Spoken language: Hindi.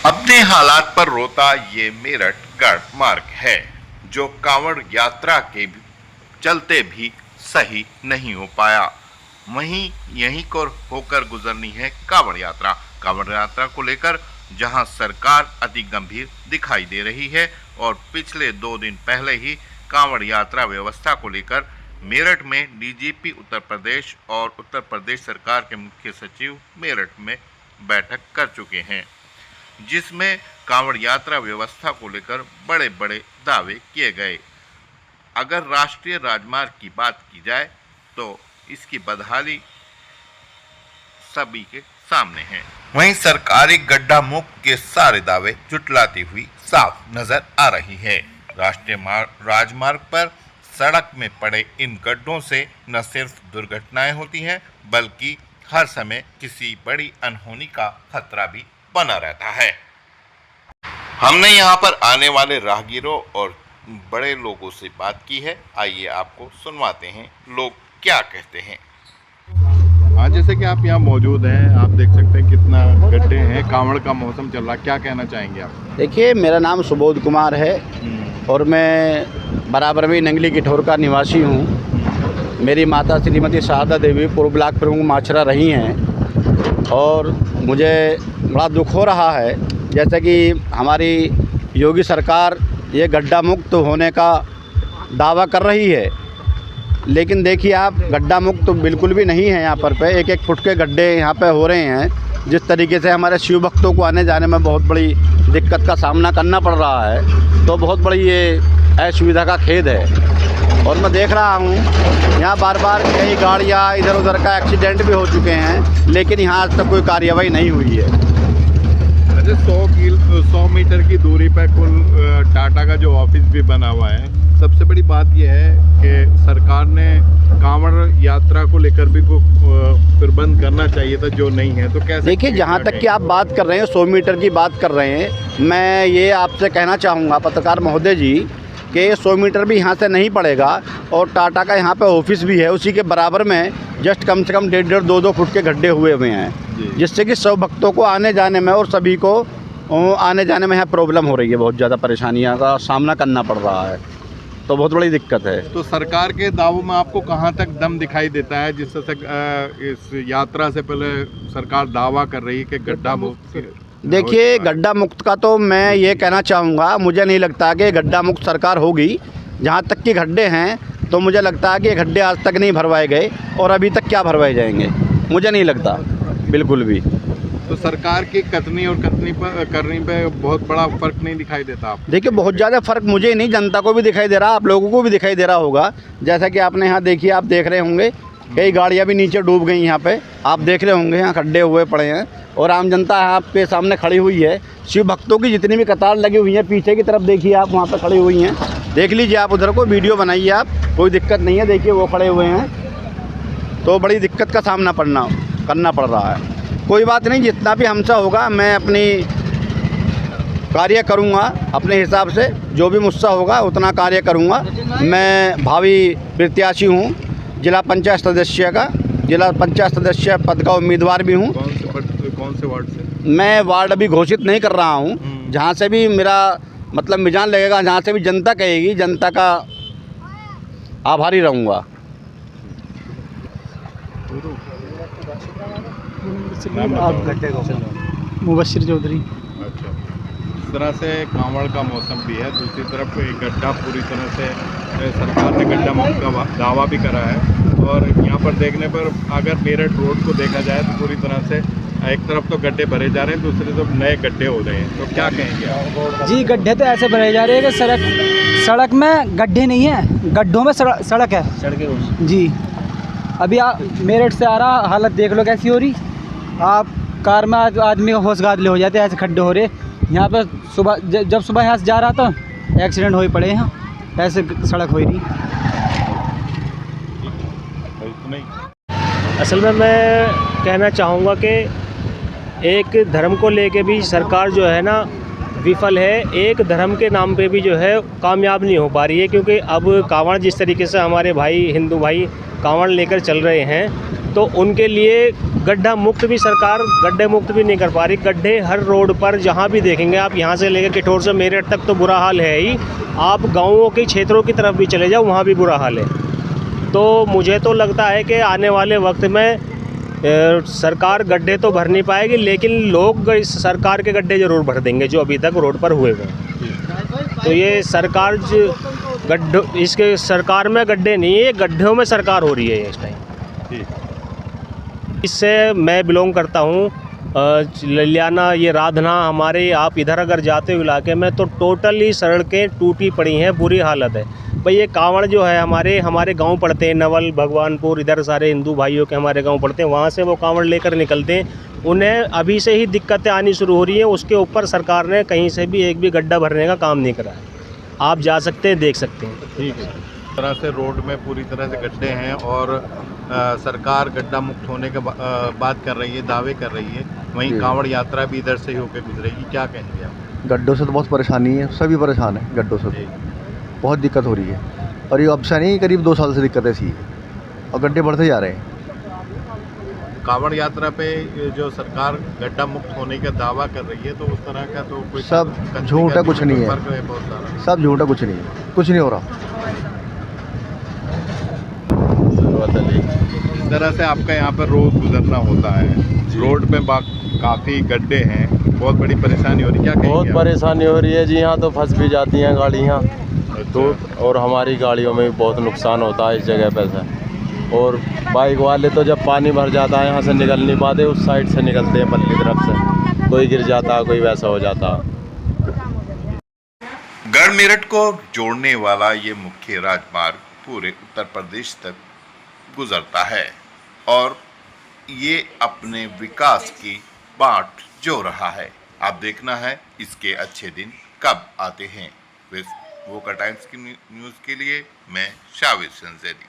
अपने हालात पर रोता ये मेरठ गढ़ मार्ग है जो कांवड़ यात्रा के चलते भी सही नहीं हो पाया। वहीं यहीं को होकर गुजरनी है कांवड़ यात्रा। कांवड़ यात्रा को लेकर जहां सरकार अति गंभीर दिखाई दे रही है और पिछले 2 दिन पहले ही कांवड़ यात्रा व्यवस्था को लेकर मेरठ में डीजीपी उत्तर प्रदेश और उत्तर प्रदेश सरकार के मुख्य सचिव मेरठ में बैठक कर चुके हैं, जिसमें कांवड़ यात्रा व्यवस्था को लेकर बड़े बड़े दावे किए गए। अगर राष्ट्रीय राजमार्ग की बात की जाए तो इसकी बदहाली सभी के सामने है। वहीं सरकारी गड्ढा मुक्त के सारे दावे जुटलाती हुई साफ नजर आ रही है। राष्ट्रीय राजमार्ग पर सड़क में पड़े इन गड्ढों से न सिर्फ दुर्घटनाएं होती हैं बल्कि हर समय किसी बड़ी अनहोनी का खतरा भी बना रहता है। हमने यहाँ पर आने वाले राहगीरों और बड़े लोगों से बात की है। आइए आपको सुनवाते हैं लोग क्या कहते हैं। हाँ, जैसे कि आप यहाँ मौजूद हैं, आप देख सकते हैं कितना गड्ढे हैं, कांवड़ का मौसम चल रहा, क्या कहना चाहेंगे आप? देखिए, मेरा नाम सुबोध कुमार है और मैं बराबर में नंगली किठौर का निवासी हूँ। मेरी माता श्रीमती शारदा देवी पूर्व ब्लॉक प्रमुख माचरा रही हैं और मुझे बड़ा दुख हो रहा है जैसे कि हमारी योगी सरकार ये गड्ढा मुक्त होने का दावा कर रही है, लेकिन देखिए आप गड्ढा मुक्त तो बिल्कुल भी नहीं है। यहाँ पर 1-1 फुट के गड्ढे यहाँ पे हो रहे हैं। जिस तरीके से हमारे शिव भक्तों को आने जाने में बहुत बड़ी दिक्कत का सामना करना पड़ रहा है, तो बहुत बड़ी ये असुविधा का खेद है। और मैं देख रहा हूँ यहाँ बार बार कई गाड़ियाँ इधर उधर का एक्सीडेंट भी हो चुके हैं, लेकिन यहाँ आज तक कोई कार्रवाई नहीं हुई है। 100 मीटर की दूरी पर कुल टाटा का जो ऑफिस भी बना हुआ है। सबसे बड़ी बात यह है कि सरकार ने कांवड़ यात्रा को लेकर भी प्रबंध करना चाहिए था, जो नहीं है। तो कैसे? देखिए, जहाँ तक कि आप बात कर रहे हैं 100 मीटर की बात कर रहे हैं, मैं ये आपसे कहना चाहूँगा पत्रकार महोदय जी कि 100 मीटर भी यहाँ से नहीं पड़ेगा और टाटा का यहाँ पे ऑफिस भी है, उसी के बराबर में जस्ट कम से कम 1.5 2 फुट के गड्ढे हुए हैं, जिससे कि सब भक्तों को आने जाने में और सभी को आने जाने में यहाँ प्रॉब्लम हो रही है। बहुत ज़्यादा परेशानियाँ का सामना करना पड़ रहा है, तो बहुत बड़ी दिक्कत है। तो सरकार के दावों में आपको कहाँ तक दम दिखाई देता है, जिससे इस यात्रा से पहले सरकार दावा कर रही है कि गड्ढा मुक्त? देखिए, गड्ढा मुक्त का तो मैं ये कहना चाहूँगा, मुझे नहीं लगता कि गड्ढा मुक्त सरकार होगी। जहाँ तक कि गड्ढे हैं तो मुझे लगता है कि गड्ढे आज तक नहीं भरवाए गए और अभी तक क्या भरवाए जाएंगे, मुझे नहीं लगता बिल्कुल भी। तो सरकार की कथनी और करनी पे बहुत बड़ा फर्क नहीं दिखाई देता आप? देखिए, बहुत ज़्यादा फ़र्क मुझे ही नहीं, जनता को भी दिखाई दे रहा, आप लोगों को भी दिखाई दे रहा होगा। जैसा कि आपने यहाँ देखिए, आप देख रहे होंगे कई गाड़ियाँ भी नीचे डूब गई। यहाँ पे आप देख रहे होंगे यहाँ खड्डे हुए पड़े हैं और आम जनता आपके सामने खड़ी हुई है। शिव भक्तों की जितनी भी कतार लगी हुई है, पीछे की तरफ देखिए आप, वहाँ पर खड़ी हुई हैं। देख लीजिए आप, उधर को वीडियो बनाइए आप, कोई दिक्कत नहीं है। देखिए वो खड़े हुए हैं, तो बड़ी दिक्कत का सामना करना पड़ रहा है। कोई बात नहीं, जितना भी हमसे होगा मैं अपनी कार्य करूँगा अपने हिसाब से, जो भी मुझसे होगा उतना कार्य करूँगा। मैं भावी प्रत्याशी हूँ जिला पंचायत सदस्य पद का उम्मीदवार भी हूँ। कौन से वार्ड से? मैं वार्ड अभी घोषित नहीं कर रहा हूँ, जहाँ से भी मेरा मतलब मिजान लगेगा, जहाँ से भी जनता कहेगी, जनता का आभारी रहूँगा। मुबशिर चौधरी। अच्छा, इस तरह से कांवड़ का मौसम भी है, दूसरी तरफ एक गड्ढा पूरी तरह से सरकार ने गड्ढा मुक्त का दावा भी करा है। और यहाँ पर देखने पर अगर मेरठ रोड को देखा जाए तो पूरी तरह से एक तरफ तो गड्ढे भरे जा रहे हैं, दूसरी तरफ नए गड्ढे हो रहे हैं। तो क्या कहेंगे आप? जी, गड्ढे तो ऐसे भरे जा रहे हैं कि सड़क में गड्ढे नहीं है, गड्ढों में सड़क है। सड़कें जी, अभी आप मेरठ से आ रहा, हालत देख लो कैसी हो रही। आप कार में आदमी का होश गादले हो जाते हैं, ऐसे खड्डे हो रहे। यहाँ पर जब सुबह यहाँ से जा रहा था एक्सीडेंट हो ही पड़े हैं, ऐसे सड़क हो रही। असल में मैं कहना चाहूँगा कि एक धर्म को लेके भी सरकार जो है ना विफल है, एक धर्म के नाम पे भी जो है कामयाब नहीं हो पा रही है। क्योंकि अब कांवड़ जिस तरीके से हमारे भाई हिंदू भाई कांवड़ लेकर चल रहे हैं, तो उनके लिए गड्ढा मुक्त भी सरकार गड्ढे मुक्त भी नहीं कर पा रही। गड्ढे हर रोड पर जहाँ भी देखेंगे आप, यहाँ से लेकर किठौर से मेरठ तक तो बुरा हाल है ही, आप गाँवों के क्षेत्रों की तरफ भी चले जाओ, वहाँ भी बुरा हाल है। तो मुझे तो लगता है कि आने वाले वक्त में सरकार गड्ढे तो भर नहीं पाएगी, लेकिन लोग इस सरकार के गड्ढे ज़रूर भर देंगे जो अभी तक रोड पर हुए हैं। तो ये सरकार गड्ढों, इसके सरकार में गड्ढे नहीं है, गड्ढों में सरकार हो रही है इस टाइम। इससे मैं बिलोंग करता हूँ ललियाना, ये राधना, हमारे आप इधर अगर जाते हो इलाके में तो टोटली सड़कें टूटी पड़ी हैं, बुरी हालत है भाई। ये कांवड़ जो है हमारे गांव पड़ते हैं, नवल, भगवानपुर, इधर सारे हिंदू भाइयों के हमारे गांव पड़ते हैं, वहाँ से वो कांवड़ लेकर निकलते हैं। उन्हें अभी से ही दिक्कतें आनी शुरू हो रही हैं। उसके ऊपर सरकार ने कहीं से भी एक भी गड्ढा भरने का काम नहीं करा है। आप जा सकते हैं, देख सकते हैं। ठीक है। इस तरह से रोड में पूरी तरह से गड्ढे हैं और सरकार गड्ढा मुक्त होने के बात कर रही है, दावे कर रही है। वहीं कांवड़ यात्रा भी इधर से ही होकर गुजरेगी, क्या कहेंगे आप? गड्ढों से तो बहुत परेशानी है, सभी परेशान हैं गड्ढों से, बहुत दिक्कत हो रही है। और ये अब से नहीं, करीब 2 साल से दिक्कत ऐसी है और गड्ढे बढ़ते जा रहे हैं। कांवड़ यात्रा पे जो सरकार गड्ढा मुक्त होने का दावा कर रही है, तो उस तरह का तो कोई सब झूठ है, कुछ नहीं है, बहुत सारा सब झूठ है, कुछ नहीं है, कुछ नहीं हो रहा। इस तरह से आपका यहाँ पर रोज गुजरना होता है, रोड पे काफ़ी गड्ढे हैं, बहुत बड़ी परेशानी हो रही है, क्या कहेंगे बहुत आप? परेशानी हो रही है जी। यहाँ तो फंस भी जाती हैं गाड़ियाँ तो, और हमारी गाड़ियों में भी बहुत नुकसान होता है इस जगह पर से। और बाइक वाले तो जब पानी भर जाता है यहाँ से निकल नहीं पाते, उस साइड से निकलते हैं पल्ली तरफ से, कोई गिर जाता, कोई वैसा हो जाता। गढ़ मेरठ को जोड़ने वाला ये मुख्य राजमार्ग पूरे उत्तर प्रदेश तक गुजरता है और ये अपने विकास की बाट जो रहा है। अब देखना है इसके अच्छे दिन कब आते हैं। वोका टाइम्स की न्यूज़ के लिए मैं शाविद संजैदी।